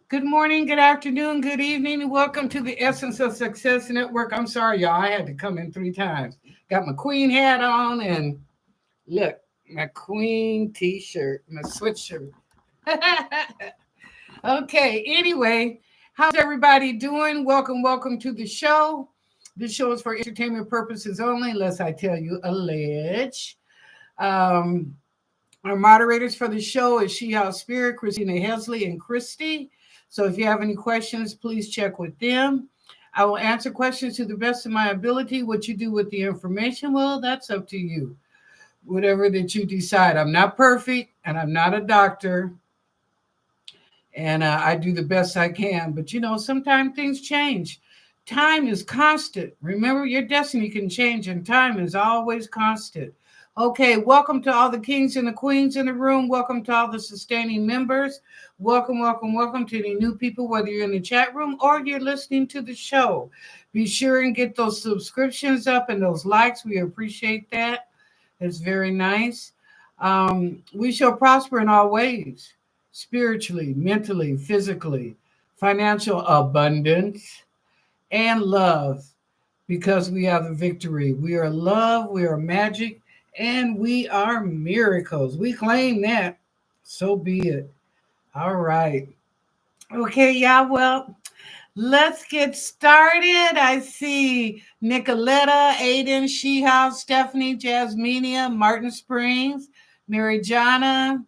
Good morning, good afternoon, good evening. Welcome to the Essence of Success Network. I'm sorry, y'all. I had to come in 3 times. Got my queen hat on and look, my queen t-shirt, my sweatshirt. Okay, anyway, how's everybody doing? Welcome to the show. This show is for entertainment purposes only, unless I tell you allege. Um, our moderators for the show is She House Spirit, Christina Hesley, and Christy. So if you have any questions, please check with them. I will answer questions to the best of my ability. What you do with the information, well, that's up to you. Whatever that you decide. I'm not perfect and I'm not a doctor. And I do the best I can. But sometimes things change. Time is constant. Remember, your destiny can change, and time is always constant. Okay, welcome to all the kings and the queens in the room. Welcome to all the sustaining members. Welcome to any new people, whether you're in the chat room or you're listening to the show. Be sure and get those subscriptions up and those likes. We appreciate that. It's very nice. We shall prosper in all ways, spiritually, mentally, physically, financial abundance, and love, because we have the victory. We are love, we are magic, and we are miracles. We claim that. So be it. All right. Okay, yeah, well, let's get started. I see Nicoletta, Aiden, Shehouse, Stephanie, Jasminia, Martin Springs, Mary Jana,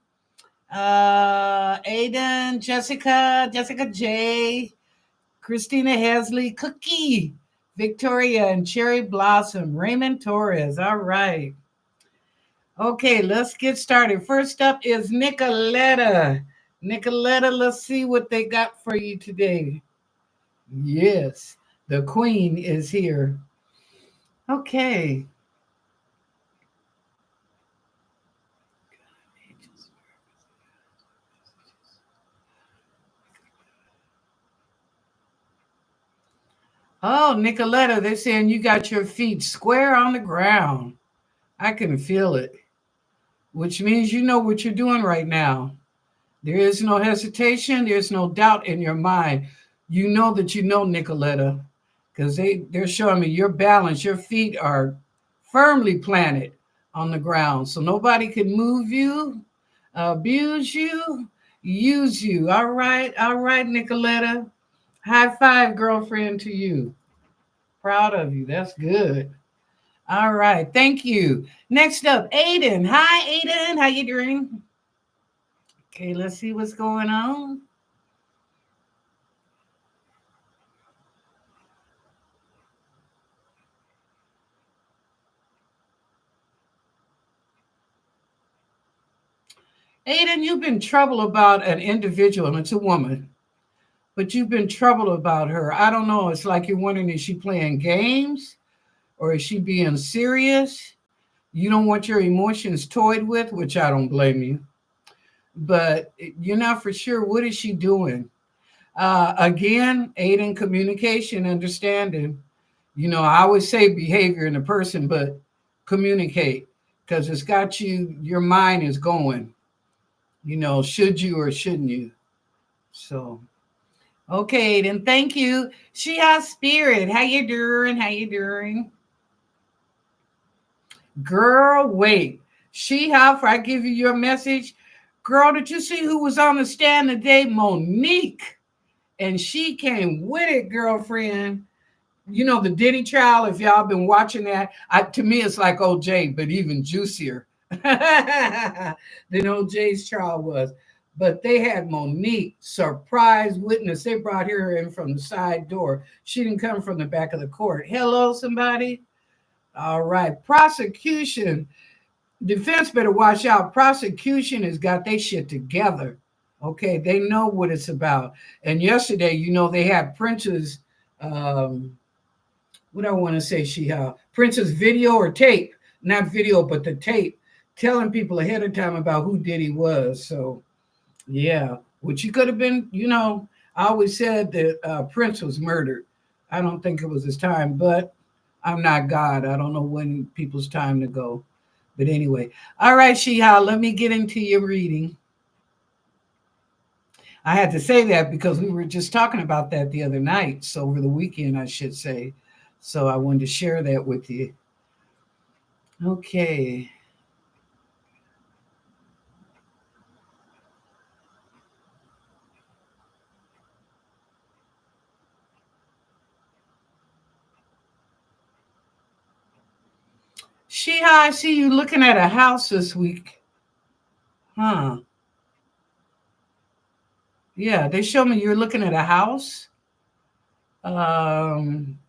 Aiden, Jessica J, Christina Hesley, Cookie, Victoria, and Cherry Blossom, Raymond Torres. All right. Okay, let's get started. First up is Nicoletta. Nicoletta, let's see what they got for you today. Yes, the queen is here. Okay. Oh, Nicoletta, they're saying you got your feet square on the ground. I can feel it, which means you know what you're doing right now. There is no hesitation. There's no doubt in your mind. You know that you know, Nicoletta, because they're showing me your balance. Your feet are firmly planted on the ground. So nobody can move you, abuse you, use you. All right, Nicoletta. High five, girlfriend, to you. Proud of you. That's good. All right, thank you. Next up, Aiden. Hi, Aiden. How you doing? Okay, let's see what's going on. Aiden, you've been troubled about an individual, and it's a woman, but you've been troubled about her. I don't know. It's like you're wondering, is she playing games or is she being serious? You don't want your emotions toyed with, which I don't blame you, but you're not for sure. What is she doing? Again, Aiden, communication, understanding. I always say behavior in a person, but communicate, because it's got you, your mind is going, should you or shouldn't you? So, okay, then thank you. She has spirit. How you doing? How you doing? Girl, wait. She have, I give you your message. Girl, did you see who was on the stand today? Monique. And she came with it, girlfriend. The Diddy trial, if y'all been watching that, to me it's like OJ, but even juicier than OJ's trial was. But they had Monique, surprise witness. They brought her in from the side door. She didn't come from the back of the court. Hello, somebody. All right. Prosecution. Defense better watch out. Prosecution has got their shit together. Okay. They know what it's about. And yesterday, they had Prince's, what I want to say, Prince's video or tape, not video, but the tape, telling people ahead of time about who Diddy was. So, yeah, which he could have been, I always said that Prince was murdered. I don't think it was his time, but I'm not God. I don't know when people's time to go. But anyway, all right, Shiha, let me get into your reading. I had to say that because we were just talking about that the other night. So over the weekend, I should say. So I wanted to share that with you. Okay. Sheha, I see you looking at a house this week. Huh. Yeah, they show me you're looking at a house. Um,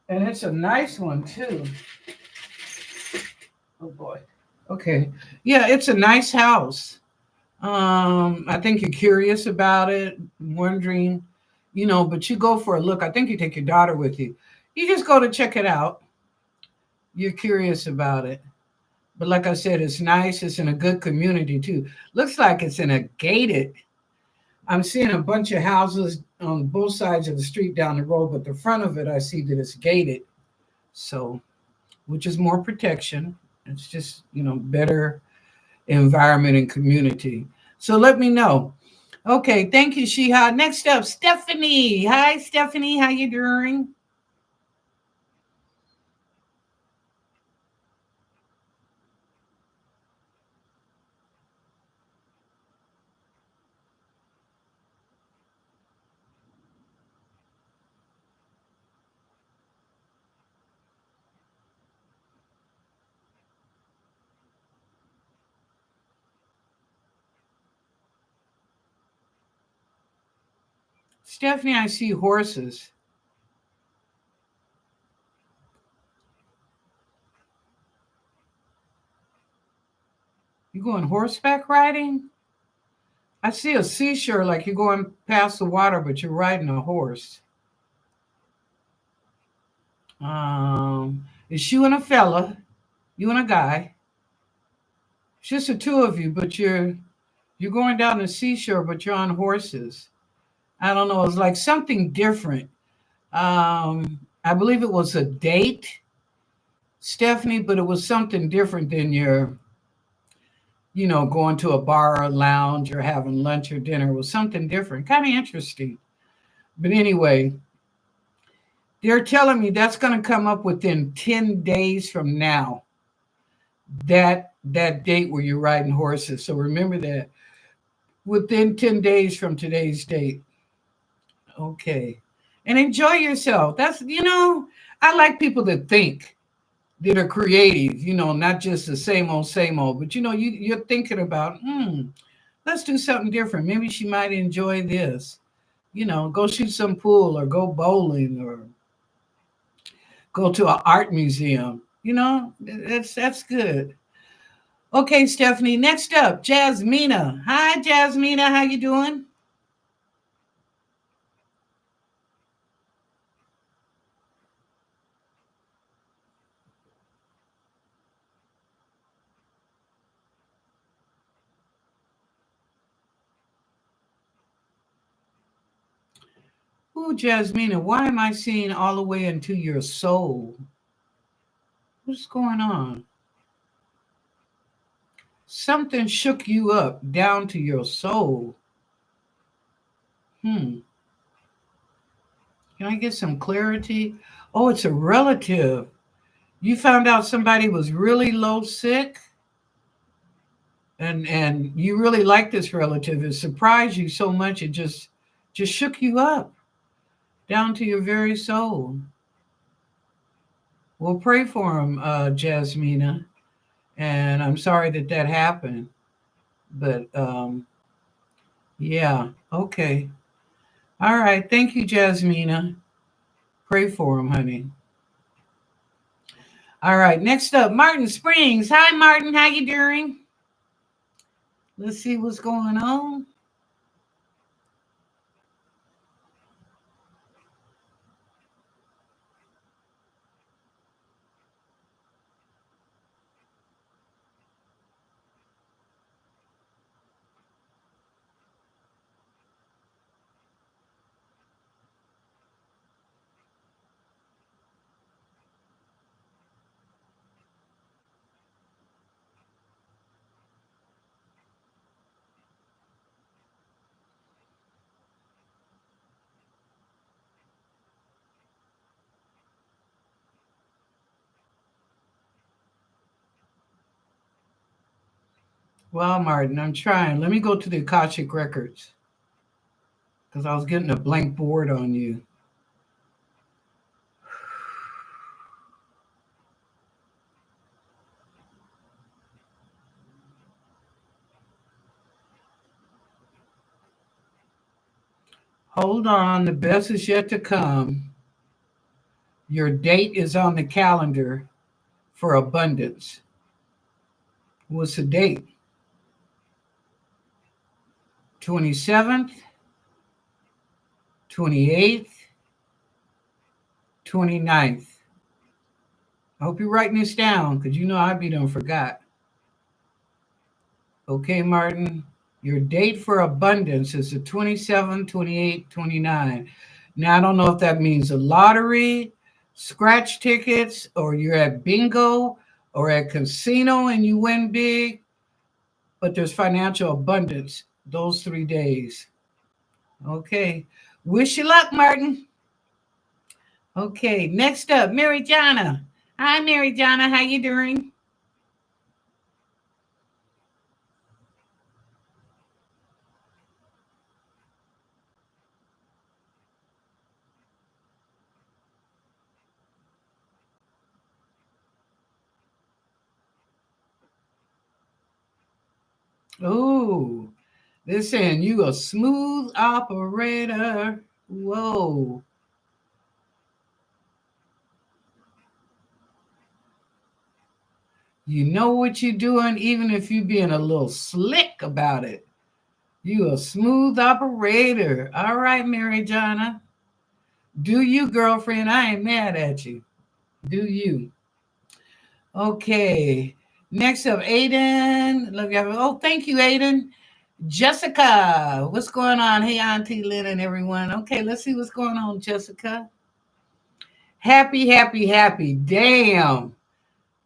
and it's a nice one too. Oh boy. Okay. Yeah, it's a nice house. I think you're curious about it, wondering, but you go for a look. I think you take your daughter with you. You just go to check it out. You're curious about it. But like I said, it's nice. It's in a good community too. Looks like it's in a gated. I'm seeing a bunch of houses on both sides of the street down the road, but the front of it, I see that it's gated. So, which is more protection. It's just, better environment and community. So let me know. Okay, thank you, Shiha. Next up, Stephanie. Hi, Stephanie. How you doing? Stephanie, I see horses. You going horseback riding? I see a seashore like you're going past the water, but you're riding a horse. It's you and a fella, you and a guy. It's just the two of you, but you're going down the seashore, but you're on horses. I don't know. It's like something different. I believe it was a date, Stephanie, but it was something different than your, going to a bar or lounge or having lunch or dinner. It was something different, kind of interesting. But anyway, they're telling me that's going to come up within 10 days from now. That date where you're riding horses. So remember that within 10 days from today's date. Okay. And enjoy yourself. I like people that think, that are creative, not just the same old, but you're thinking about, let's do something different. Maybe she might enjoy this. Go shoot some pool or go bowling or go to an art museum. That's good. Okay, Stephanie. Next up, Jasmina. Hi, Jasmina. How you doing? Ooh, Jasmina, why am I seeing all the way into your soul? What's going on? Something shook you up down to your soul. Hmm. Can I get some clarity? Oh, it's a relative. You found out somebody was really low sick, and you really like this relative. It surprised you so much it just shook you up down to your very soul. We'll pray for him, Jasmina. And I'm sorry that that happened, but yeah, okay, all right. Thank you, Jasmina. Pray for him, honey. All right. Next up, Martin Springs. Hi, Martin. How you doing? Let's see what's going on. Well, Martin, I'm trying. Let me go to the Akashic Records because I was getting a blank board on you. Hold on. The best is yet to come. Your date is on the calendar for abundance. What's the date? 27th, 28th, 29th. I hope you're writing this down because you know I be done forgot. Okay, Martin. Your date for abundance is the 27, 28, 29. Now, I don't know if that means a lottery, scratch tickets, or you're at bingo or at casino and you win big, but there's financial abundance those 3 days. Okay. Wish you luck, Martin. Okay, next up, Mary Jana. Hi, Mary Jana. How you doing? Oh, they're saying you a smooth operator. Whoa. You know what you're doing, even if you being a little slick about it. You a smooth operator. All right, Mary Jana. Do you, girlfriend? I ain't mad at you. Do you? Okay. Next up, Aiden. Oh, thank you, Aiden. Jessica, what's going on? Hey, Auntie Lynn and everyone. Okay, let's see what's going on, Jessica. Happy, happy, happy. Damn.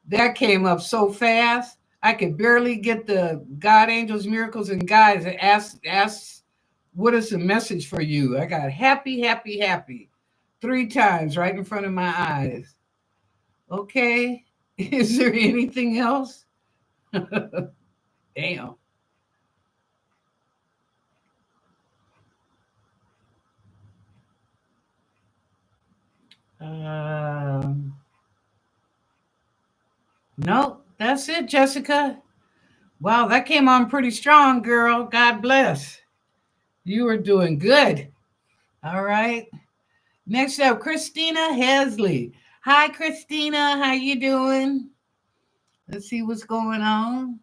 That came up so fast. I could barely get the God, angels, miracles, and guides and ask what is the message for you. I got happy, happy, happy 3 times right in front of my eyes. Okay. Is there anything else? Damn. Um, no, that's it, Jessica. Wow, that came on pretty strong, girl. God bless. You are doing good. All right. Next up, Christina Hesley. Hi, Christina. How you doing? Let's see what's going on.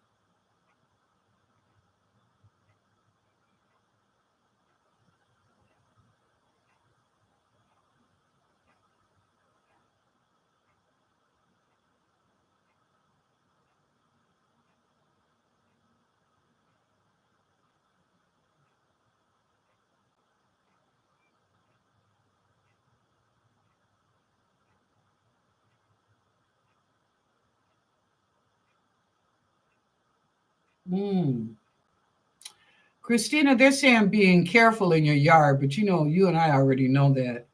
Hmm. Christina, they're saying being careful in your yard, but you know, you and I already know that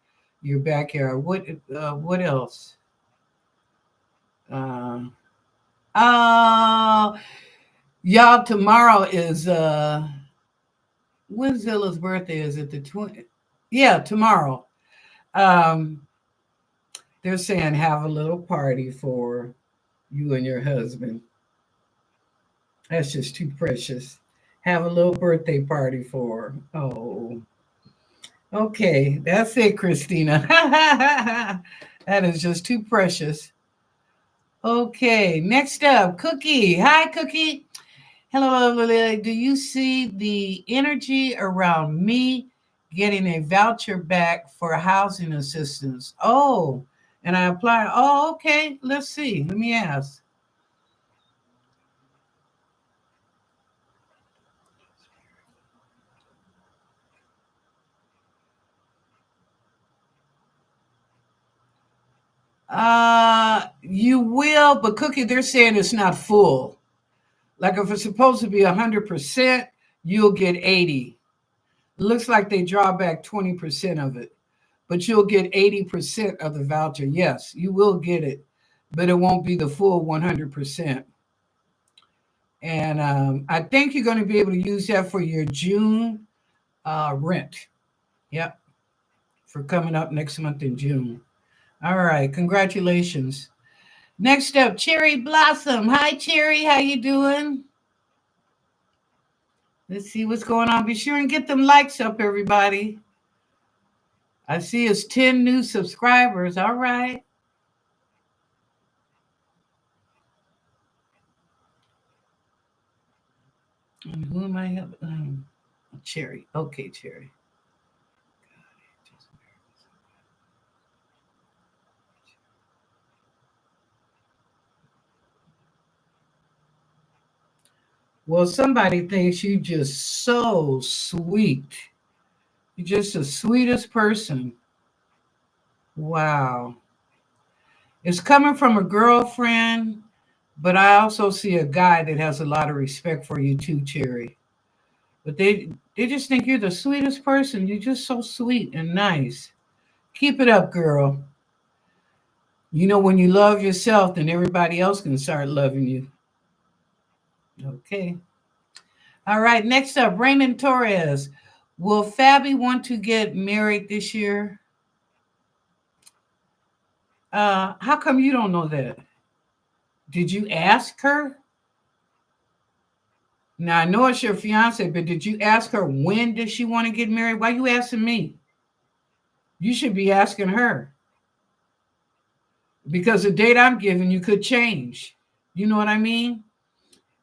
your backyard. What else? Uh, uh, y'all, tomorrow is when Zilla's birthday? Is it the 20th? Yeah, tomorrow. Um, they're saying have a little party for you and your husband. That's just too precious. Have a little birthday party for her. Oh, okay. That's it, Christina. That is just too precious. Okay, next up, Cookie. Hi, Cookie. Hello, do you see the energy around me getting a voucher back for housing assistance? Oh, and I applied. Oh, okay. Let's see. Let me ask. You will, but Cookie, they're saying it's not full. Like if it's supposed to be 100%, you'll get 80. Looks like they draw back 20% of it, but you'll get 80% of the voucher. Yes, you will get it, but it won't be the full 100%. And I think you're going to be able to use that for your June rent. Yep, for coming up next month in June. All right, congratulations. Next up, Cherry Blossom. Hi, Cherry. How you doing? Let's see what's going on. Be sure and get them likes up, everybody. I see it's 10 new subscribers. All right. And who am I? Cherry. Okay, Cherry. Well, somebody thinks you just so sweet. You're just the sweetest person. Wow. It's coming from a girlfriend, but I also see a guy that has a lot of respect for you too, Cherry. But they just think you're the sweetest person. You're just so sweet and nice. Keep it up, girl. You know, when you love yourself, then everybody else can start loving you. Okay. All right. Next up, Raymond Torres. Will Fabi want to get married this year? How come you don't know that? Did you ask her? Now I know it's your fiance, but did you ask her when does she want to get married? Why are you asking me? You should be asking her because the date I'm giving you could change. You know what I mean?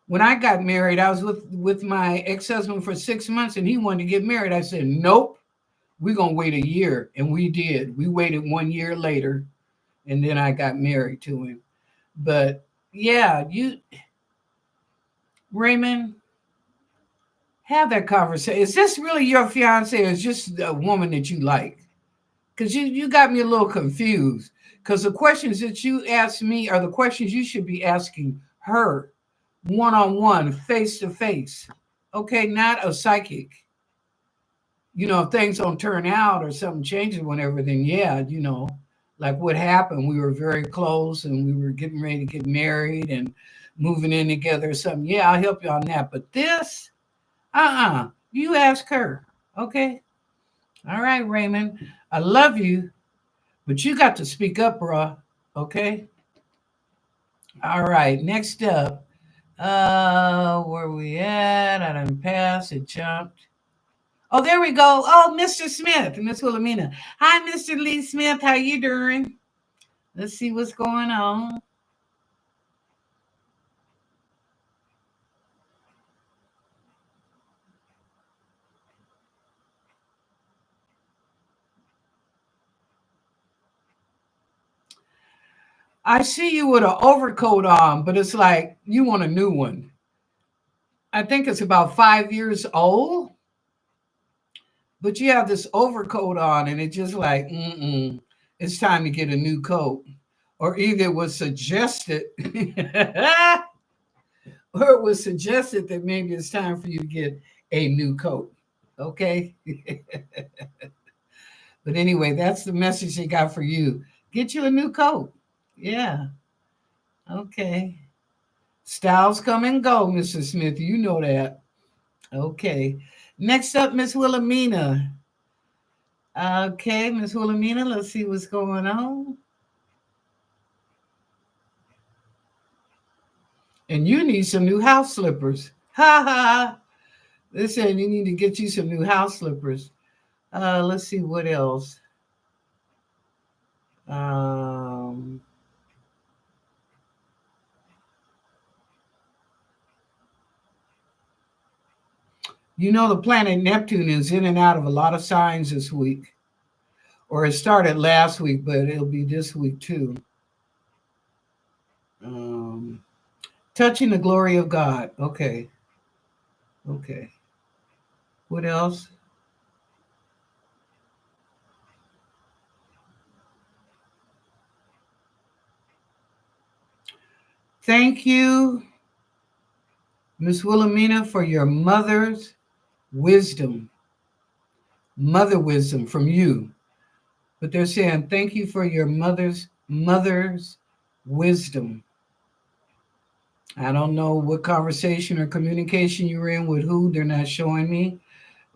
When I got married, I was with my ex-husband for 6 months and he wanted to get married. I said, nope, we're going to wait a year. And we did. We waited 1 year later and then I got married to him. But yeah, Raymond, have that conversation. Is this really your fiance or is just a woman that you like? Because you got me a little confused. Because the questions that you ask me are the questions you should be asking her one on one, face to face. Okay, not a psychic. You know, if things don't turn out or something changes, whenever, then yeah, you know, like what happened. We were very close and we were getting ready to get married and moving in together or something. Yeah, I'll help you on that. But this, you ask her. Okay. All right, Raymond. I love you, but you got to speak up, bruh. Okay. All right. Next up. Where we at? I done passed. It jumped. Oh, there we go. Oh, Mr. Smith, Miss Wilhelmina. Hi, Mr. Lee Smith. How you doing? Let's see what's going on. I see you with an overcoat on, but it's like you want a new one. I think it's about 5 years old, but you have this overcoat on, and it's just like, it's time to get a new coat. Or either it was suggested, or it was suggested that maybe it's time for you to get a new coat. Okay. But anyway, that's the message they got for you. Get you a new coat. Yeah. Okay. Styles come and go, Mrs. Smith. You know that. Okay. Next up, Miss Wilhelmina. Okay, Miss Wilhelmina, let's see what's going on. And you need some new house slippers. Ha ha. Listen, you need to get you some new house slippers. Let's see what else. Um, you know, the planet Neptune is in and out of a lot of signs this week. Or it started last week, but it'll be this week too. Um, touching the glory of God. Okay. Okay. What else? Thank you, Miss Wilhelmina, for your mother's wisdom. Mother wisdom from you. But they're saying thank you for your mother's wisdom. I don't know what conversation or communication you were in with who. They're not showing me.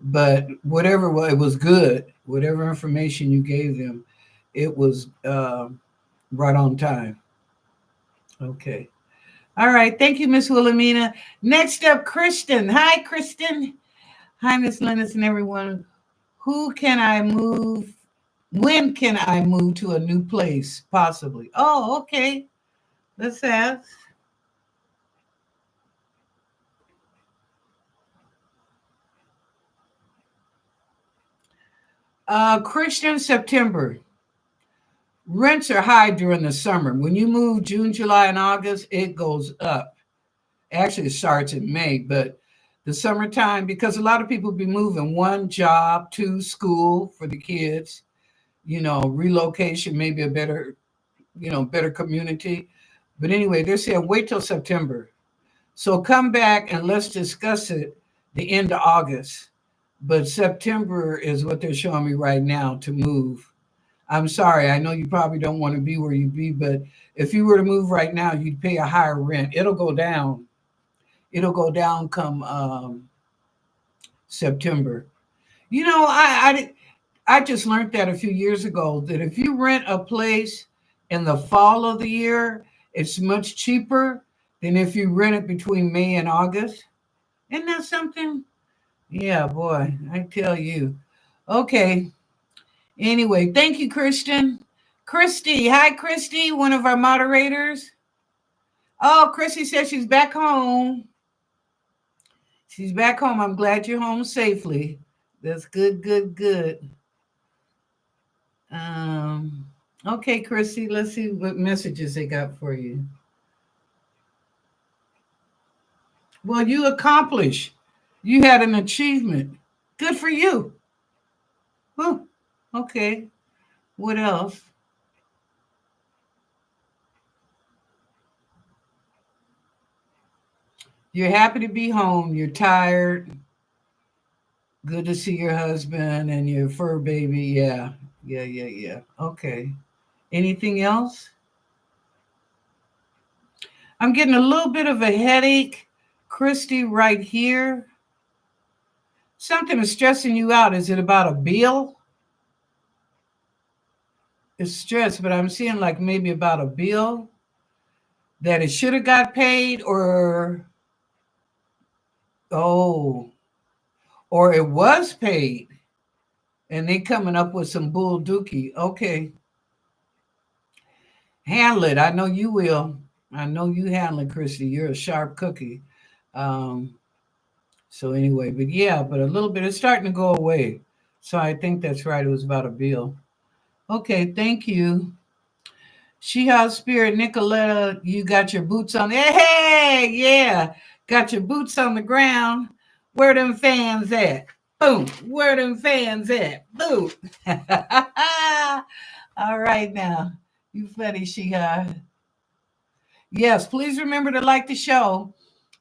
But whatever, well, it was good. Whatever information you gave them, it was right on time. Okay. All right. Thank you, Miss Wilhelmina. Next up, Kristen. Hi, Kristen. Hi, Miss Lennnis and everyone. Who can I move? When can I move to a new place? Possibly. Oh, okay. Let's ask. Christian, September. Rents are high during the summer. When you move June, July, and August, it goes up. Actually, it starts in May, but the summertime, because a lot of people be moving one job, two school for the kids, relocation, maybe a better, better community. But anyway, they're saying wait till September. So come back and let's discuss it the end of August. But September is what they're showing me right now to move. I'm sorry, I know you probably don't want to be where you be, but if you were to move right now, you'd pay a higher rent. It'll go down. It'll go down come September. You know, I just learned that a few years ago that if you rent a place in the fall of the year, it's much cheaper than if you rent it between May and August. Isn't that something? Yeah, boy, I tell you. Okay. Anyway, thank you, Christian. Christy, hi, Christy, one of our moderators. Oh, Christy says she's back home. She's back home. I'm glad you're home safely. That's good, good, good. Um, okay, Christy, let's see what messages they got for you. Well, you accomplished. You had an achievement. Good for you. Whew. Okay. What else? You're happy to be home. You're tired. Good to see your husband and your fur baby. Yeah. Yeah, yeah, yeah. Okay. Anything else? I'm getting a little bit of a headache, Christy, right here. Something is stressing you out. Is it about a bill? It's stress, but I'm seeing like maybe about a bill that it should have got paid, oh, or it was paid and they coming up with some bull dookie. Okay. Handle it. I know you will. I know you handle it, Christy. You're a sharp cookie. Um, so anyway, but yeah, but a little bit, it's starting to go away. So I think that's right. It was about a bill. Okay, thank you. She House Spirit, Nicoletta, you got your boots on. Hey, yeah, got your boots on the ground. Where them fans at? Boom. Where them fans at? Boom. All right now. You funny, Sheha. Yes, please remember to like the show.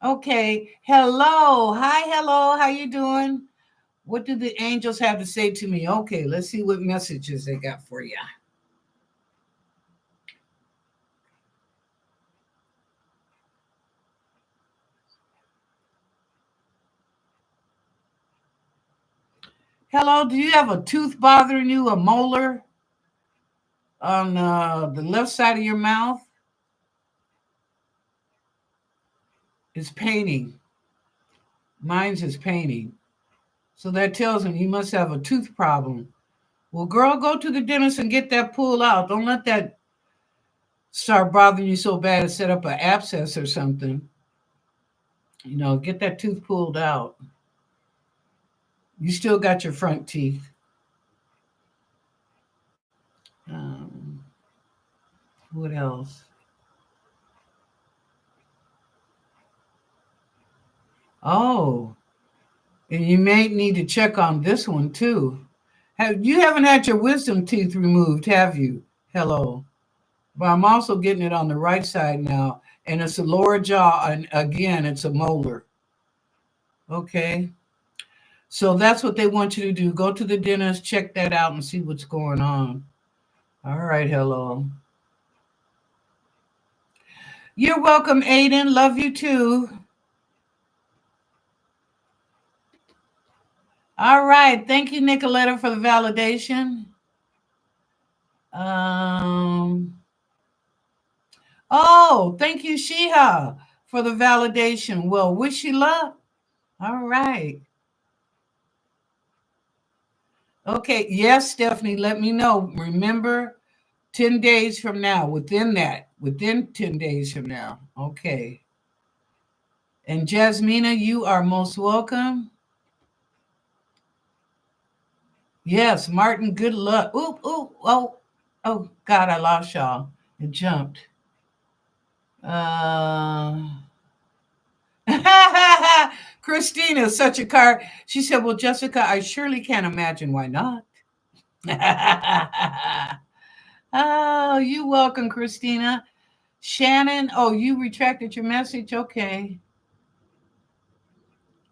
Okay. Hello. Hi, hello. How you doing? What do the angels have to say to me? Okay, let's see what messages they got for you. Hello, do you have a tooth bothering you, a molar on the left side of your mouth? It's paining. Mine's is paining. So that tells him you must have a tooth problem. Well, girl, go to the dentist and get that pulled out. Don't let that start bothering you so bad to set up an abscess or something. Get that tooth pulled out. You still got your front teeth. Um, what else? Oh, and you may need to check on this one too. You haven't had your wisdom teeth removed, have you? Hello. But I'm also getting it on the right side now, and it's a lower jaw, and again, it's a molar. Okay. So that's what they want you to do. Go to the dentist, check that out, and see what's going on. All right, hello. You're welcome, Aiden. Love you too. All right. Thank you, Nicoletta, for the validation. Um, oh, thank you, Shiha, for the validation. Well, wish you luck. All right. Okay. Yes, Stephanie, let me know. Remember, 10 days from now, within 10 days from now. Okay. And Jasmina, you are most welcome. Yes, Martin, good luck. Oop, oop, oh, God, I lost y'all. It jumped. Uh, Christina, such a car. She said, well, Jessica, I surely can't imagine why not. Oh, you welcome, Christina. Shannon, oh, you retracted your message? Okay.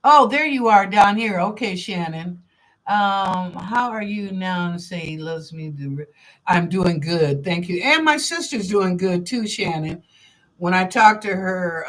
Oh, there you are down here. Okay, Shannon. How are you now? Say, loves me. I'm doing good. Thank you. And my sister's doing good too, Shannon. When I talked to her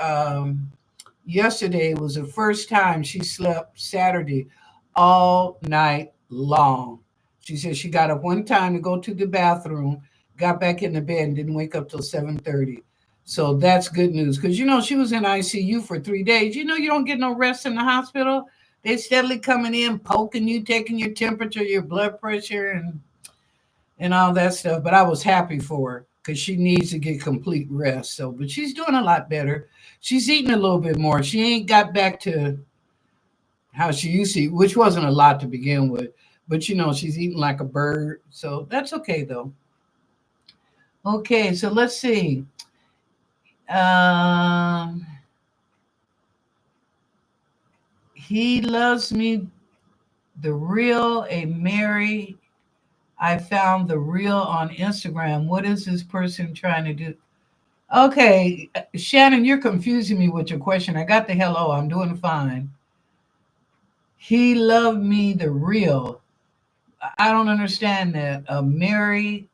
yesterday, was the first time she slept Saturday all night long. She said she got up one time to go to the bathroom, got back in the bed, and didn't wake up till 7:30. So that's good news because she was in ICU for 3 days. You don't get no rest in the hospital. They steadily coming in, poking you, taking your temperature, your blood pressure, and all that stuff. But I was happy for her because she needs to get complete rest. So, but she's doing a lot better. She's eating a little bit more. She ain't got back to how she used to eat, which wasn't a lot to begin with. But she's eating like a bird. So that's okay though. Okay, so let's see. Um, he loves me the real a Mary. I found the real on Instagram. What is this person trying to do? Okay, Shannon, you're confusing me with your question. I got the hello. I'm doing fine. He loved me the real. I don't understand that. Mary,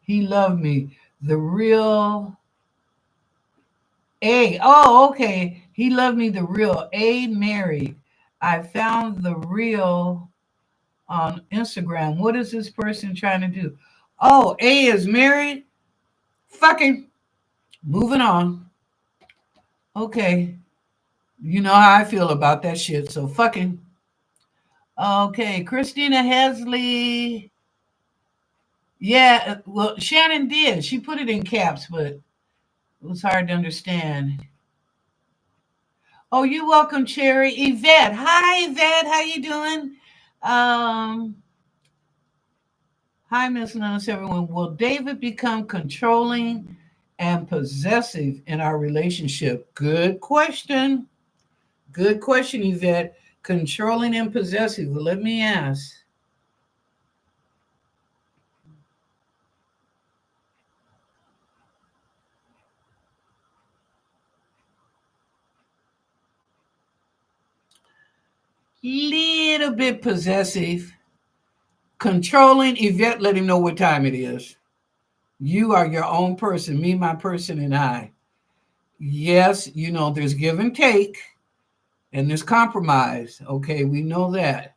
he loved me the real. A. Oh, okay. He loved me the real. A. Mary. I found the real on Instagram. What is this person trying to do? Oh, A is married. Fucking moving on. Okay. You know how I feel about that shit. So fucking. Okay. Christina Hesley. Yeah. Well, Shannon did. She put it in caps, but it was hard to understand. Oh, you're welcome, Cherry. Yvette. Hi, Yvette. How you doing? Um, Hi, Miss Lennnis, everyone. Will David become controlling and possessive in our relationship? Good question. Good question, Yvette. Controlling and possessive. Well, let me ask. Little bit possessive. Controlling, Yvette, let him know what time it is. You are your own person, me, my person, and I. Yes, there's give and take and there's compromise. Okay, we know that.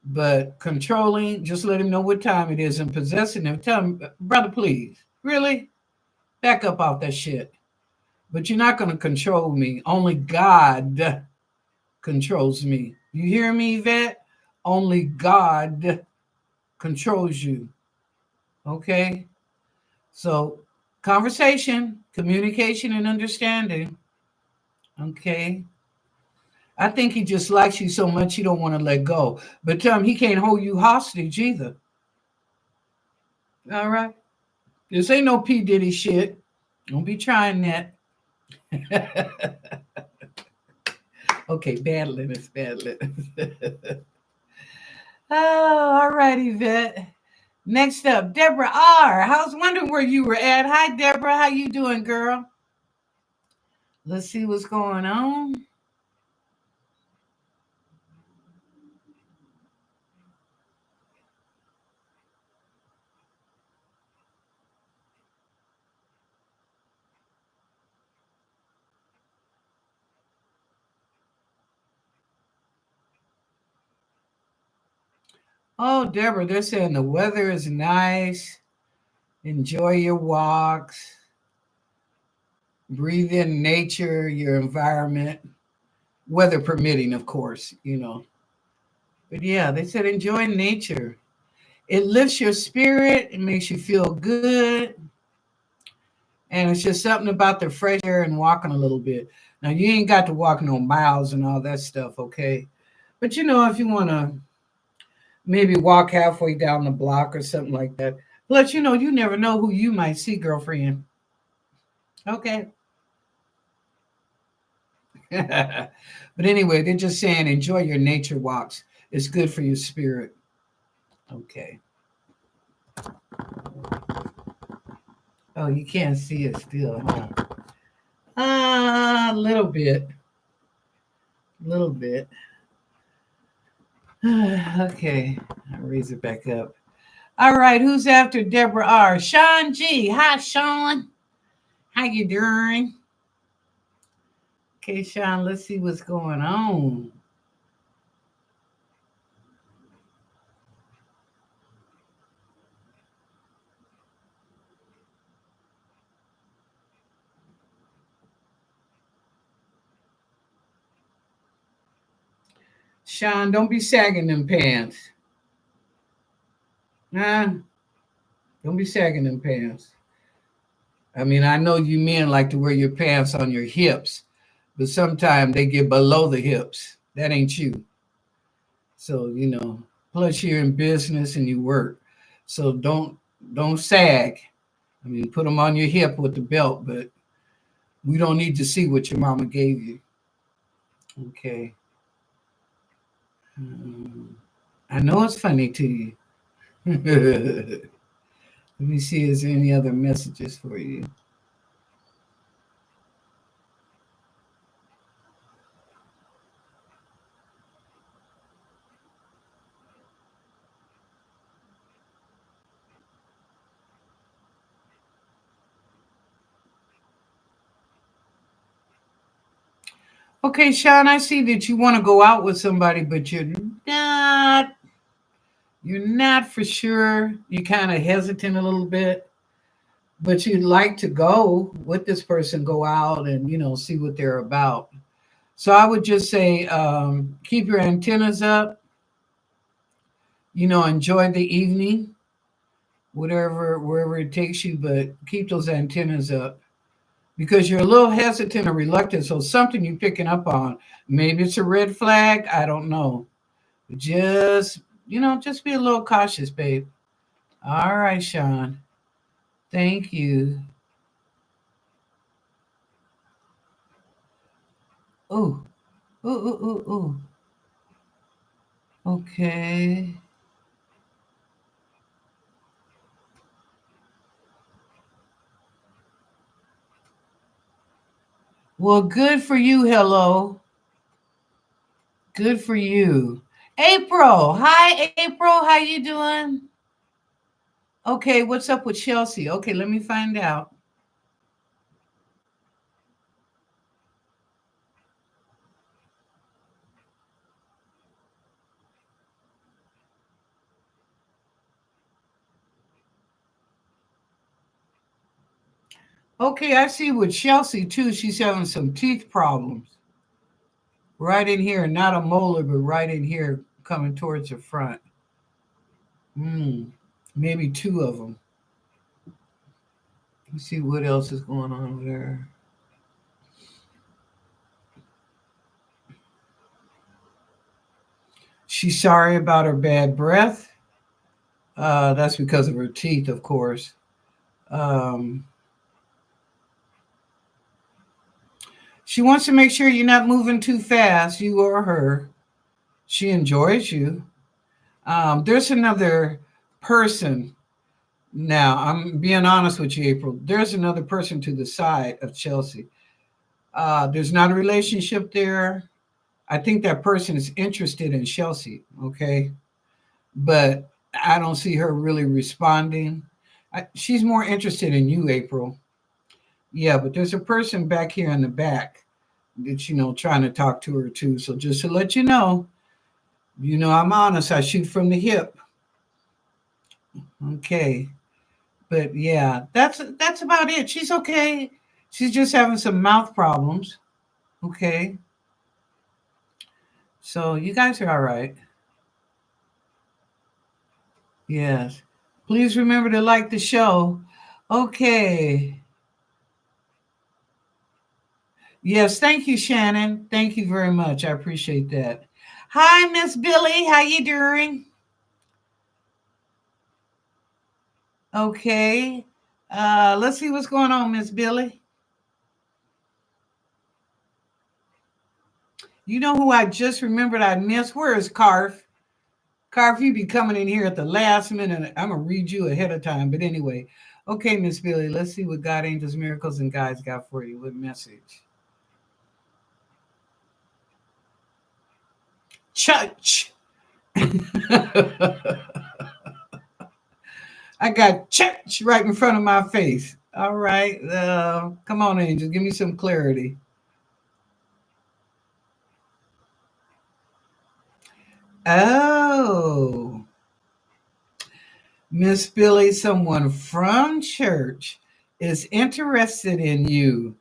But controlling, just let him know what time it is and possessing him. Tell him, brother, please, really back up off that shit. But you're not going to control me. Only God controls me. You hear me, Yvette? Only God controls you. Okay? So, conversation, communication, and understanding. Okay? I think he just likes you so much he don't want to let go. But tell him he can't hold you hostage either. All right? This ain't no P. Diddy shit. Don't be trying that. Okay, bad Lennnis, bad Lennnis. Oh, all right, Yvette. Next up, Deborah R. I was wondering where you were at. Hi, Deborah. How you doing, girl? Let's see what's going on. Oh, Deborah, they're saying the weather is nice. Enjoy your walks. Breathe in nature, your environment, weather permitting, of course, you know. But yeah, they said enjoy nature. It lifts your spirit, it makes you feel good, and it's just something about the fresh air and walking a little bit. Now, you ain't got to walk no miles and all that stuff, okay? But you know, if you want to maybe walk halfway down the block or something like that. Plus, you know, you never know who you might see, girlfriend. Okay. But anyway, they're just saying enjoy your nature walks. It's good for your spirit. Okay. Oh, you can't see it still, huh? A little bit. A little bit. Okay. I'll raise it back up. All right. Who's after Deborah R? Sean G. Hi, Sean. How you doing? Okay, Sean, let's see what's going on. Sean, don't be sagging them pants. Huh? Don't be sagging them pants. I mean, I know you men like to wear your pants on your hips, but sometimes they get below the hips. That ain't you. So, you know, plus you're in business and you work. So don't sag. I mean, put them on your hip with the belt, but we don't need to see what your mama gave you. Okay. Um, I know it's funny to you. Let me see, is there any other messages for you? Okay, Sean, I see that you want to go out with somebody, but not you're not for sure. You're kind of hesitant a little bit, but you'd like to go with this person, go out and, you know, see what they're about. So I would just say keep your antennas up, you know, enjoy the evening, whatever, wherever it takes you, but keep those antennas up because you're a little hesitant or reluctant. So something you're picking up on, maybe it's a red flag. I don't know. Just, you know, just be a little cautious, babe. All right, Sean. Thank you. Ooh, ooh, ooh, ooh, ooh. Okay. Well, good for you. Hello. Good for you. April. Hi, April. How you doing? Okay, what's up with Chelsea? Okay, let me find out. Okay, I see with Chelsea too. She's having some teeth problems. Right in here, not a molar, but right in here coming towards the front. Hmm. Maybe two of them. Let's see what else is going on with her. She's sorry about her bad breath. That's because of her teeth, of course. Um, she wants to make sure you're not moving too fast, you or her. She enjoys you. There's another person. Now, I'm being honest with you, April. There's another person to the side of Chelsea. There's not a relationship there. I think that person is interested in Chelsea, okay? But I don't see her really responding. She's more interested in you, April. Yeah, but there's a person back here in the back that's, you know, trying to talk to her too. So just to let you know, I'm honest. I shoot from the hip. Okay. But yeah, that's about it. She's okay. She's just having some mouth problems. Okay. So you guys are all right. Yes. Please remember to like the show. Okay. Yes, thank you, Shannon. Thank you very much. I appreciate that. Hi, Miss Billy. How you doing? Okay. Let's see what's going on, Miss Billy. You know who I just remembered I missed? Where is Carf? Carf, you be coming in here at the last minute. I'm gonna read you ahead of time. But anyway, okay, Miss Billy, let's see what God, Angels, Miracles, and Guides got for you. What message? Church. I got church right in front of my face. All right. Come on, Angel. Give me some clarity. Oh, Miss Billy, someone from church is interested in you.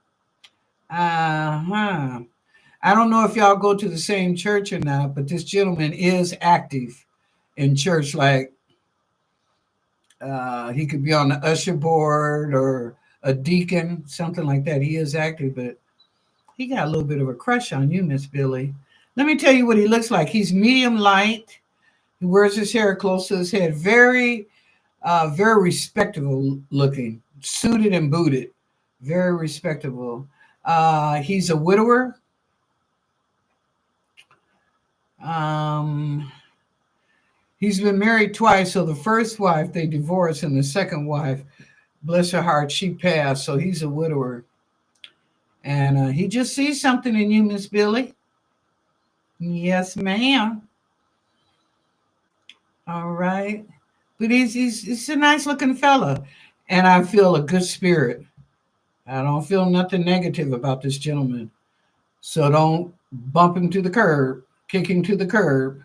Uh-huh. I don't know if y'all go to the same church or not, but this gentleman is active in church. Like he could be on the usher board or a deacon, something like that. He is active, but he got a little bit of a crush on you, Miss Billy. Let me tell you what he looks like. He's medium light. He wears his hair close to his head. Very respectable looking, suited and booted. Very respectable. He's a widower. Um, he's been married twice. So the first wife, they divorced, and the second wife, bless her heart, she passed. So he's a widower. And he just sees something in you, Miss Billy. Yes, ma'am. All right. But he's a nice looking fella. And I feel a good spirit. I don't feel nothing negative about this gentleman. So don't bump him to the curb, kick him to the curb,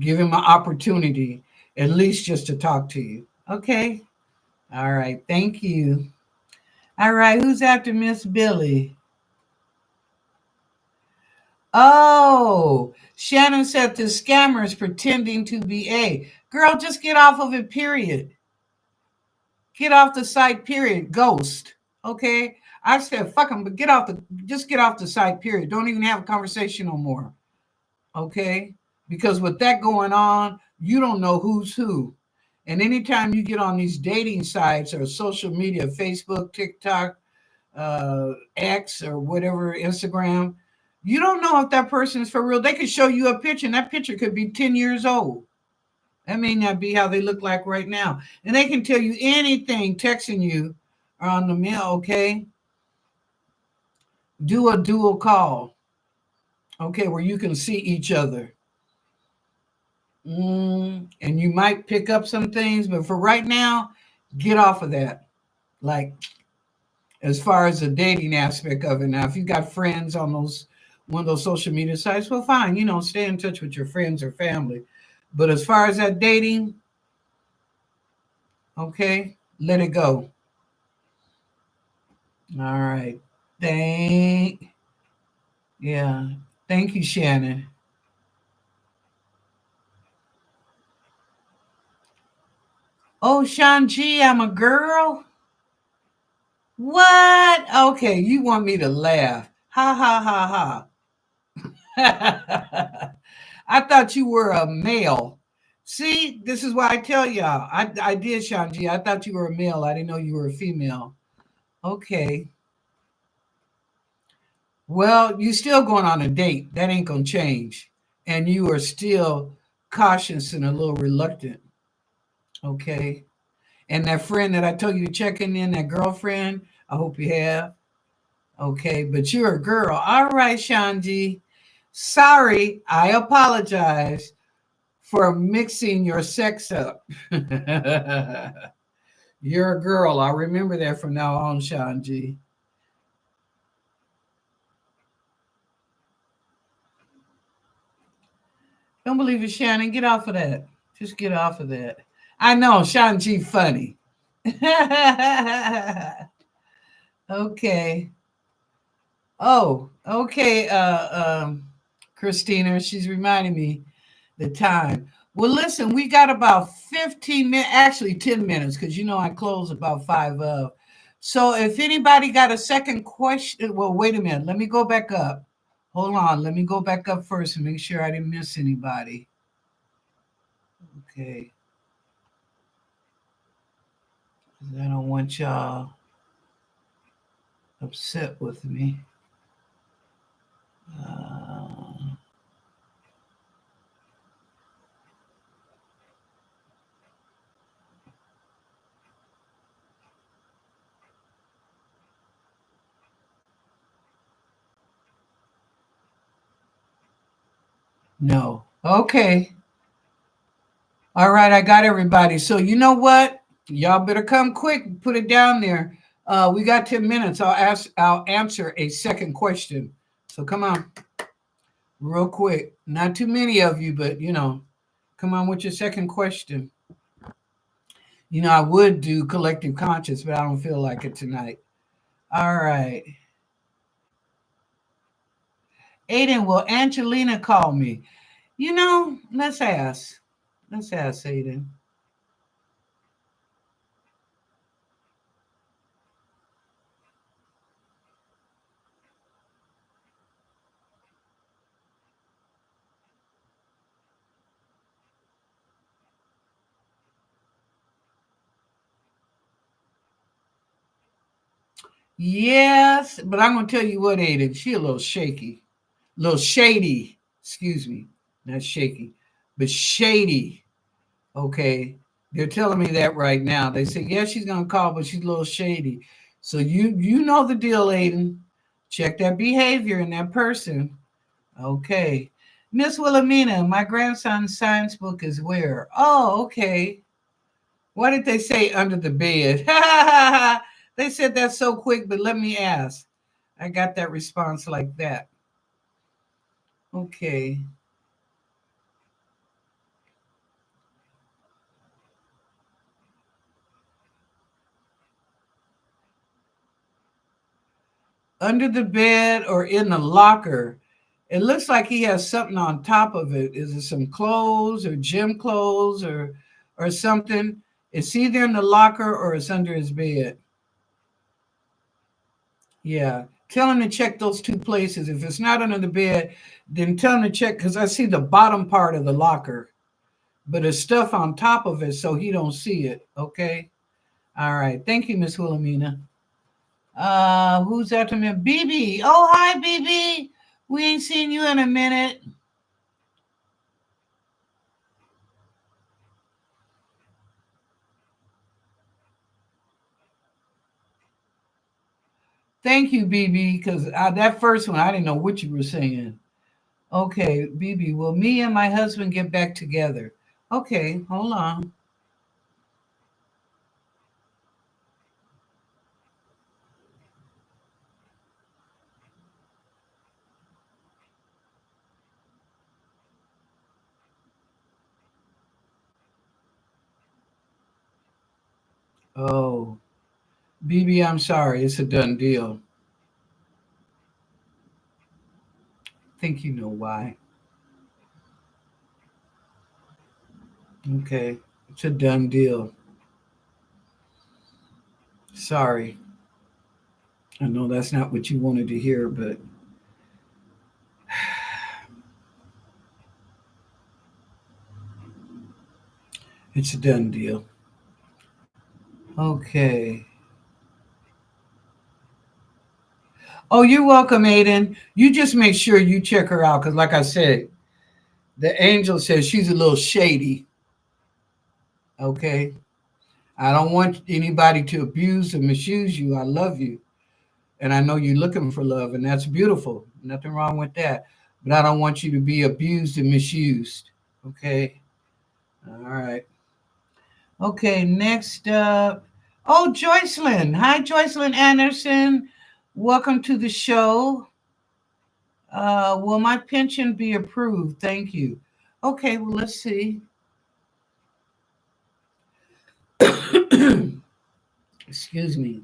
give him an opportunity, at least just to talk to you. Okay? All right. Thank you. All right. Who's after Miss Billy? Oh, Shannon said the scammer is pretending to be a girl. Just get off of it, period. Get off the site, period. Ghost. Okay? I said, fuck him, but just get off the site, period. Don't even have a conversation no more. Okay? Because with that going on, you don't know who's who. And anytime you get on these dating sites or social media, Facebook, TikTok, X, or whatever, Instagram, you don't know if that person is for real. They could show you a picture, and that picture could be 10 years old. That may not be how they look like right now. And they can tell you anything texting you on the mail, okay? Do a dual call, okay, where you can see each other. And you might pick up some things, but for right now, get off of that. Like, as far as the dating aspect of it. Now, if you got friends on those one of those social media sites, well, fine, stay in touch with your friends or family. But as far as that dating, okay, let it go. All right. Thank yeah. Thank you, Shannon. Oh, Shanji, I'm a girl. What? Okay, you want me to laugh. Ha ha ha. I thought you were a male. See, this is why I tell y'all. I did, Shanji. I thought you were a male. I didn't know you were a female. Okay. Well, you still going on a date. That ain't gonna change. And you are still cautious and a little reluctant. Okay. And that friend that I told you to check in, that girlfriend, I hope you have. Okay, but you're a girl. All right, Shanji. Sorry, I apologize for mixing your sex up. You're a girl. I'll remember that from now on, Shanji. Don't believe it, Shannon. Get off of that. Just get off of that. I know, Shang-Chi funny. Okay. Oh, okay, Christina, she's reminding me the time. Well, listen, we got about 15 minutes, actually 10 minutes, because I close about 5 of. So if anybody got a second question, well, wait a minute. Let me go back up. Hold on. Let me go back up first and make sure I didn't miss anybody. Okay. I don't want y'all upset with me. Uh, no. Okay. All right, I got everybody. So you know what? Y'all better come quick. Put it down there. We got 10 minutes. I'll answer a second question. So come on, real quick. Not too many of you, but come on with your second question. I would do collective conscious, but I don't feel like it tonight. All right. Aiden, will Angelina call me? Let's ask. Let's ask Aiden. Yes, but I'm gonna tell you what, Aiden, she a little shaky, a little shady. Excuse me, not shaky, but shady. Okay, they're telling me that right now. They say, yeah, she's gonna call, but she's a little shady. So you know the deal, Aiden. Check that behavior in that person. Okay, Miss Wilhelmina, my grandson's science book is where? Oh, okay. What did they say under the bed? They said that so quick, but let me ask. I got that response like that. Okay. Under the bed or in the locker. It looks like he has something on top of it. Is it some clothes or gym clothes or something? It's either in the locker or it's under his bed. Yeah. Tell him to check those two places. If it's not under the bed, then tell him to check because I see the bottom part of the locker, but there's stuff on top of it so he don't see it. Okay. All right. Thank you, Miss Wilhelmina. Who's after me? BB. Oh, hi, BB. We ain't seen you in a minute. Thank you, BB, because that first one, I didn't know what you were saying. Okay, BB, will me and my husband get back together? Okay, hold on. Oh, BB, I'm sorry. It's a done deal. Think you know why. Okay, it's a done deal. Sorry. I know that's not what you wanted to hear, but it's a done deal. Okay. Oh, you're welcome, Aiden. You just make sure you check her out because, like I said, the angel says she's a little shady. Okay. I don't want anybody to abuse or misuse you. I love you. And I know you're looking for love, and that's beautiful. Nothing wrong with that. But I don't want you to be abused and misused. Okay. All right. Okay. Next up. Oh, Joycelyn. Hi, Joycelyn Anderson. Welcome to the show. Will my pension be approved? Thank you. Okay, well, let's see. Excuse me.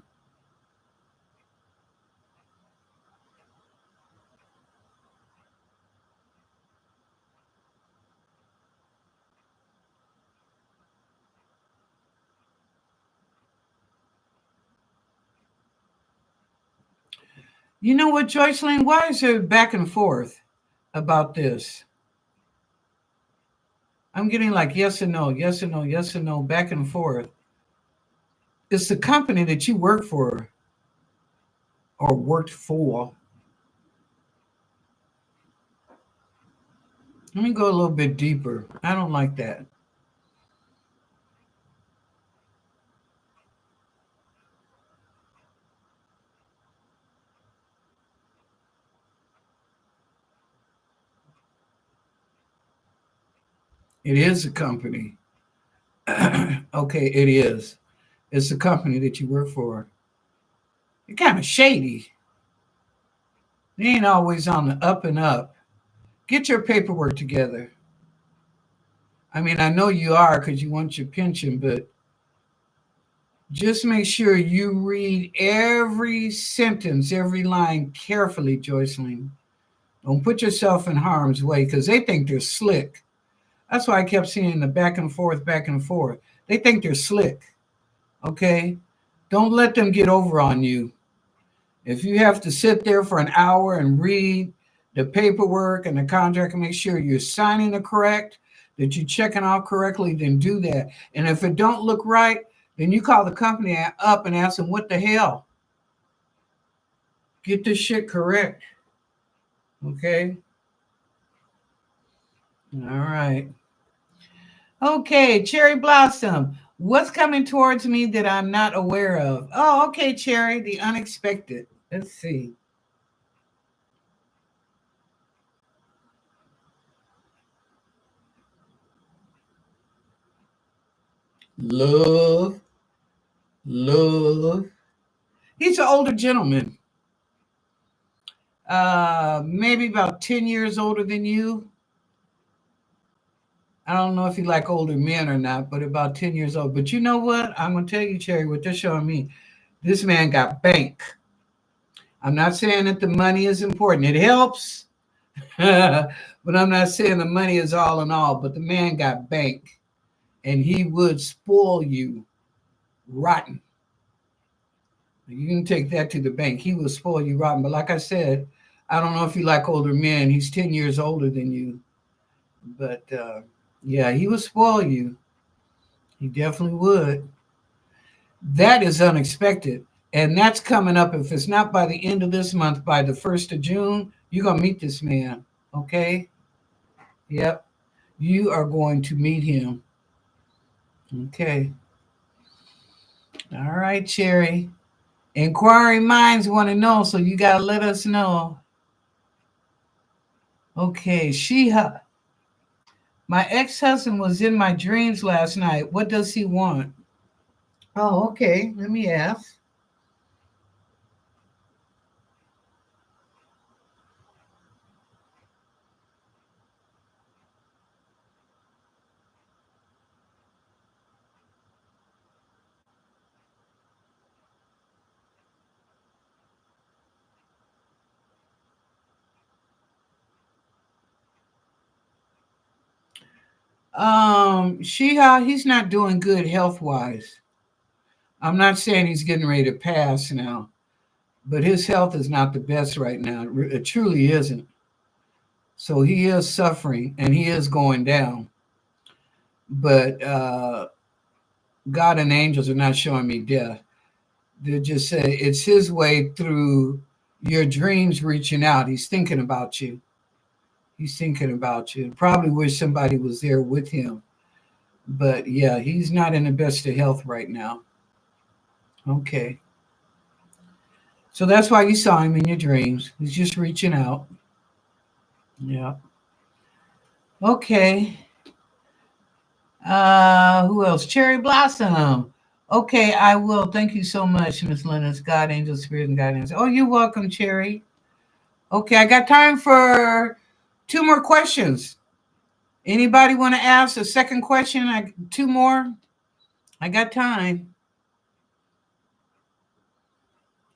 You know what, Joycelyn? Why is there back and forth about this? I'm getting like yes and no, yes and no, yes and no, back and forth. It's the company that you work for or worked for. Let me go a little bit deeper. I don't like that. It is a company. Okay, it is. It's the company that you work for. You're kind of shady. They ain't always on the up and up. Get your paperwork together. I mean, I know you are because you want your pension, but just make sure you read every sentence, every line carefully, Joycelyn. Don't put yourself in harm's way because they think they're slick. That's why I kept seeing the back and forth, back and forth. They think they're slick. Okay? Don't let them get over on you. If you have to sit there for an hour and read the paperwork and the contract and make sure you're signing it correct, that you're checking out correctly, then do that. And if it don't look right, then you call the company up and ask them, what the hell? Get this shit correct. Okay? All right. Okay, Cherry Blossom. What's coming towards me that I'm not aware of? Oh, okay, Cherry, the unexpected. Let's see. Love, love. He's an older gentleman, maybe about 10 years older than you. I don't know if you like older men or not, but about 10 years old. But you know what? I'm going to tell you, Cherry, what they're showing me. This man got bank. I'm not saying that the money is important. It helps, but I'm not saying the money is all in all. But the man got bank, and he would spoil you rotten. You can take that to the bank. He will spoil you rotten. But like I said, I don't know if you like older men. He's 10 years older than you. But yeah, he would spoil you. He definitely would. That is unexpected. And that's coming up. If it's not by the end of this month, by the 1st of June, you're going to meet this man. Okay? Yep. You are going to meet him. Okay. All right, Cherry. Inquiring minds want to know, so you got to let us know. Okay, my ex-husband was in my dreams last night. What does he want? Oh, okay. Let me ask. He's not doing good health wise. I'm not saying he's getting ready to pass now, but his health is not the best right now. It truly isn't. So he is suffering and he is going down. But God and angels are not showing me death. They just say it's his way through your dreams reaching out. He's thinking about you. He's thinking about you. Probably wish somebody was there with him. But yeah, he's not in the best of health right now. Okay. So that's why you saw him in your dreams. He's just reaching out. Yeah. Okay. Who else? Cherry Blossom. Okay, I will. Thank you so much, Miss Lennnis. God, angel, spirit, and guidance. Oh, you're welcome, Cherry. Okay, I got time for two more questions. Anybody want to ask a second question? Two more. I got time.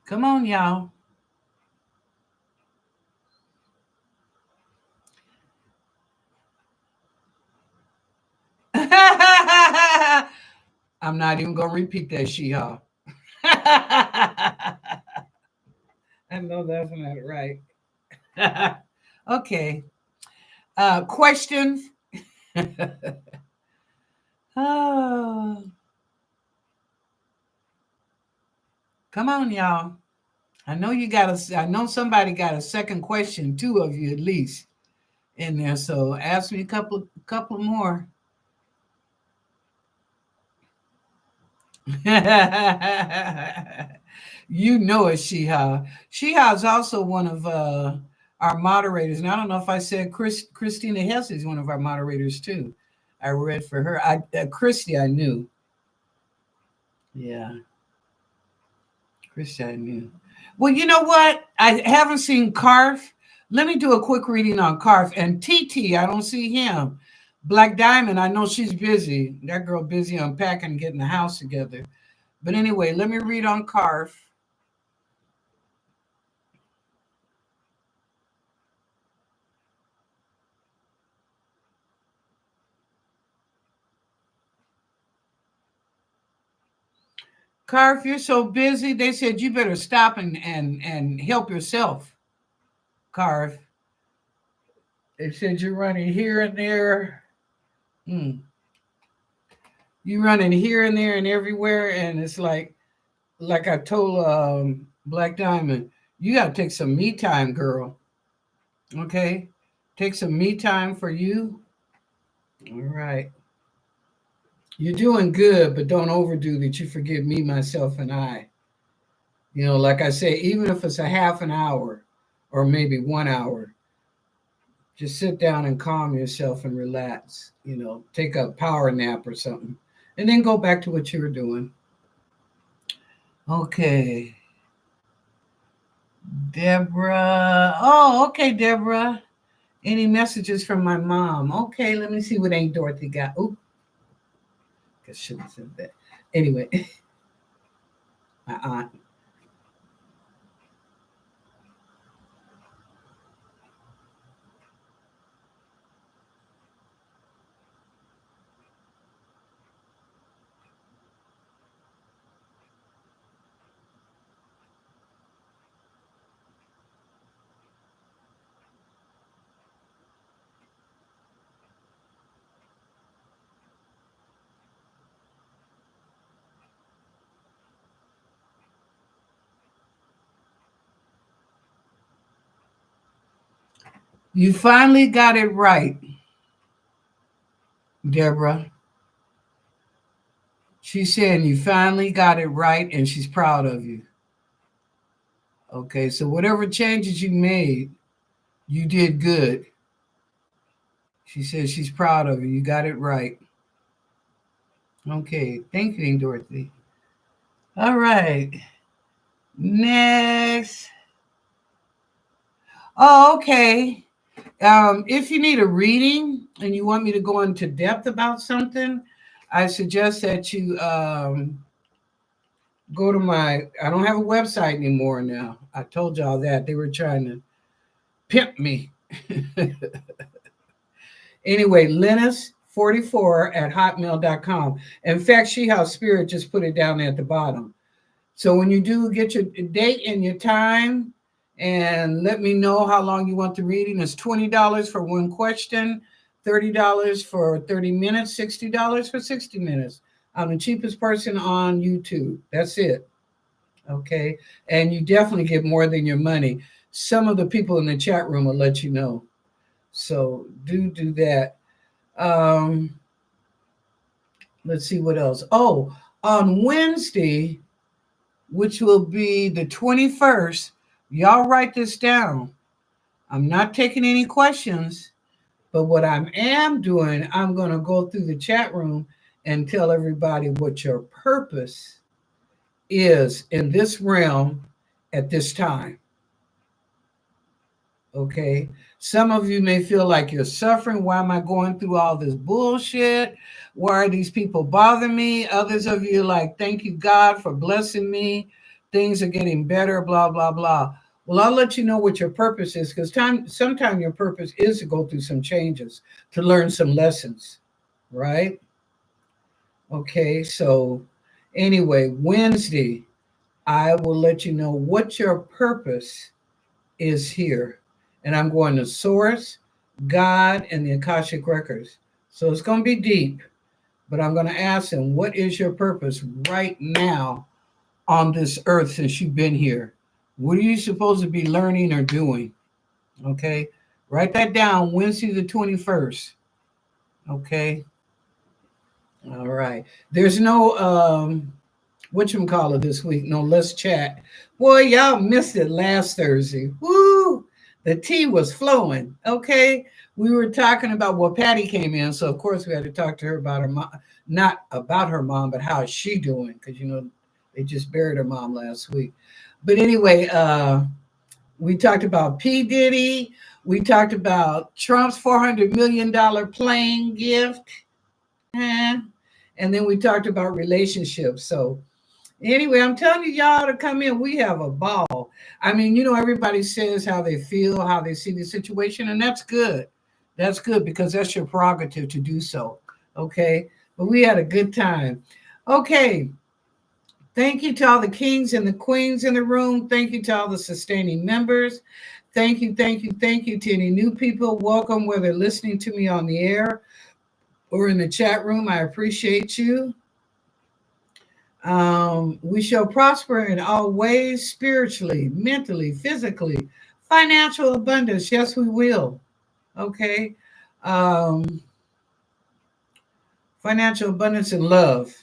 Come on, y'all. I'm not even going to repeat that, Sheha. I know that's not right. Okay. Questions? Oh, come on, y'all. I know you got I know somebody got a second question, two of you at least in there. So ask me a couple more. You know it, Sheha. Sheha is also one of our moderators. And I don't know if I said Christina Hesse is one of our moderators too. I read for her. Christy, I knew. Yeah, Christy, I knew. Well, you know what? I haven't seen Carf. Let me do a quick reading on Carf. And TT, I don't see him. Black Diamond, I know she's busy. That girl busy unpacking and getting the house together. But anyway, let me read on Carf. Carf, you're so busy. They said you better stop and help yourself, Carf. They said you're running here and there. Hmm. You running here and there and everywhere, and it's like I told Black Diamond, you got to take some me time, girl. Okay, take some me time for you. All right, you're doing good, but don't overdo that. You forget me, myself, and I. You know, like I say, even if it's a half an hour or maybe 1 hour, just sit down and calm yourself and relax. You know, take a power nap or something, and then go back to what you were doing. Okay. Deborah. Oh, okay, Deborah. Any messages from my mom? Okay, let me see what Aunt Dorothy got. Oh, I should have said that. Anyway, my aunt. You finally got it right, Deborah. She's saying you finally got it right and she's proud of you. Okay, so whatever changes you made, you did good. She says she's proud of you. You got it right. Okay, thank you, Aunt Dorothy. All right, next. Oh, okay. If you need a reading and you want me to go into depth about something, I suggest that you go to I don't have a website anymore now. I told y'all that. They were trying to pimp me. Anyway, Lennnis44 at hotmail.com. In fact, She House Spirit just put it down at the bottom. So when you do get your date and your time, and let me know how long you want the reading. It's $20 for one question, $30 for 30 minutes, $60 for 60 minutes. I'm the cheapest person on YouTube. That's it. Okay. And you definitely get more than your money. Some of the people in the chat room will let you know. So do that. Let's see what else. Oh, on Wednesday, which will be the 21st, y'all write this down. I'm not taking any questions, but what I am doing, I'm going to go through the chat room and tell everybody what your purpose is in this realm at this time. Okay. Some of you may feel like you're suffering. Why am I going through all this bullshit? Why are these people bothering me? Others of you are like, thank you, God, for blessing me things are getting better, blah, blah, blah. Well, I'll let you know what your purpose is because sometimes your purpose is to go through some changes, to learn some lessons, right? Okay, so anyway, Wednesday, I will let you know what your purpose is here. And I'm going to Source, God, and the Akashic Records. So it's going to be deep, but I'm going to ask him, what is your purpose right now on this earth since you've been here? What are you supposed to be learning or doing? Okay. Write that down Wednesday the 21st. Okay. All right. There's no whatchamacallit this week. No, let's chat. Boy, y'all missed it last Thursday. Woo! The tea was flowing. Okay. We were talking about Patty came in, so of course we had to talk to her about her mom, not about her mom, but how is she doing? Because they just buried her mom last week. But anyway, we talked about P. Diddy. We talked about Trump's $400 million plane gift. And then we talked about relationships. So anyway, I'm telling you, y'all to come in. We have a ball. I mean, everybody says how they feel, how they see the situation, and that's good. That's good because that's your prerogative to do so. Okay. But we had a good time. Okay. Thank you to all the kings and the queens in the room. Thank you to all the sustaining members. Thank you, thank you, thank you to any new people. Welcome, whether listening to me on the air or in the chat room. I appreciate you. We shall prosper in all ways, spiritually, mentally, physically, financial abundance. Yes, we will. Okay. Financial abundance and love.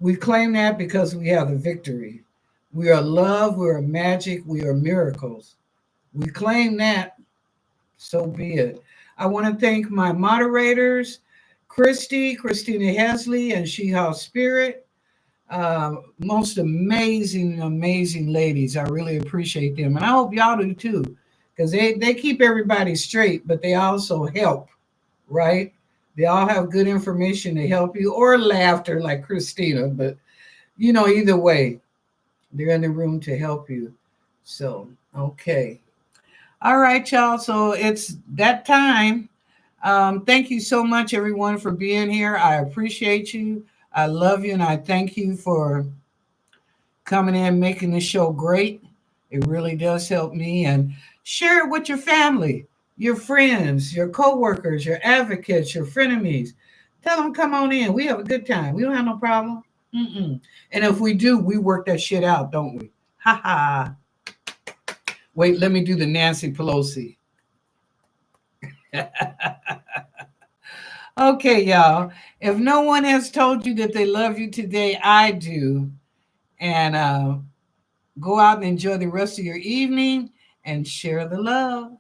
We claim that because we have the victory. We are love, we are magic, we are miracles. We claim that, so be it. I want to thank my moderators, Christina Hesley, and She House Spirit. Most amazing, amazing ladies. I really appreciate them. And I hope y'all do too, because they keep everybody straight, but they also help, right? They all have good information to help you, or laughter like Christina, but either way, they're in the room to help you. So, okay. All right, y'all. So it's that time. Thank you so much, everyone, for being here. I appreciate you. I love you, and I thank you for coming in, making the show great. It really does help me. And share it with your family, your friends, your coworkers, your advocates, your frenemies. Tell them, come on in. We have a good time. We don't have no problem. Mm-mm. And if we do, we work that shit out, don't we? Ha ha. Wait, let me do the Nancy Pelosi. Okay, y'all. If no one has told you that they love you today, I do. And go out and enjoy the rest of your evening and share the love.